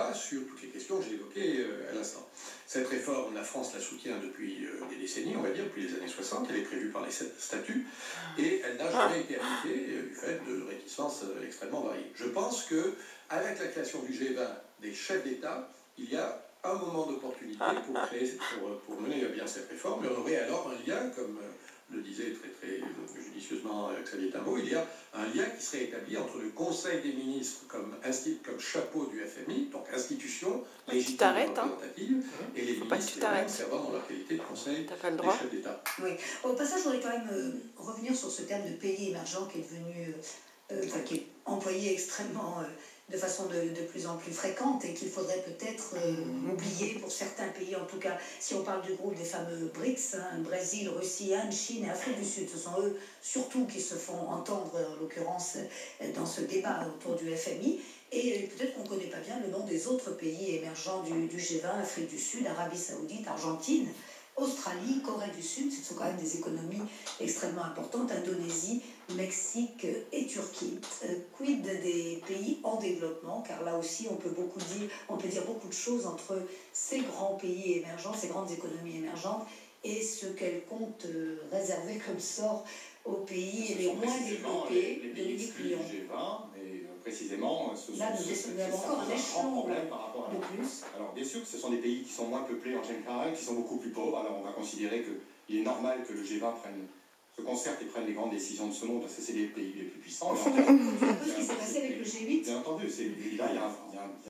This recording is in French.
débat sur toutes les questions que j'ai évoquées à l'instant. Cette réforme, la France la soutient depuis des décennies, on va dire, depuis les années 60. Elle est prévue par les statuts et elle n'a jamais été appliquée du fait de réticences extrêmement variées. Je pense qu'avec la création du G20 des chefs d'État, il y a un moment d'opportunité pour mener à bien cette réforme. Et on aurait alors un lien, comme le disait très judicieusement Xavier Tinvot, il y a un lien qui serait établi entre le Conseil des ministres comme chapeau du FMI, donc institution légitime et représentative, et les ministres eux-mêmes servant dans leur qualité de conseil des chefs d'État. Oui. Au passage, je voudrais quand même revenir sur ce terme de pays émergent qui est devenu, qui est employé extrêmement de façon de plus en plus fréquente et qu'il faudrait peut-être oublier pour certains pays, en tout cas si on parle du groupe des fameux BRICS, Brésil, Russie, Inde, Chine et Afrique du Sud, ce sont eux surtout qui se font entendre en l'occurrence dans ce débat autour du FMI, et peut-être qu'on ne connaît pas bien le nom des autres pays émergents du G20, Afrique du Sud, Arabie Saoudite, Argentine, Australie, Corée du Sud, ce sont quand même des économies extrêmement importantes, Indonésie, Mexique et Turquie. Quid des pays en développement, car là aussi on peut dire beaucoup de choses entre ces grands pays émergents, ces grandes économies émergentes, et ce qu'elles comptent réserver comme sort aux pays les moins développés. Les pays exclus du G20, mais précisément, ce là, nous avons encore un échelon problème par rapport à de plus. Alors bien sûr que ce sont des pays qui sont moins peuplés en général, qui sont beaucoup plus pauvres. Alors on va considérer qu'il est normal que le G20 se concerte et prenne les grandes décisions de ce monde, parce que c'est les pays les plus puissants. Un peu ce qui s'est passé avec le G8. Bien entendu, là il y a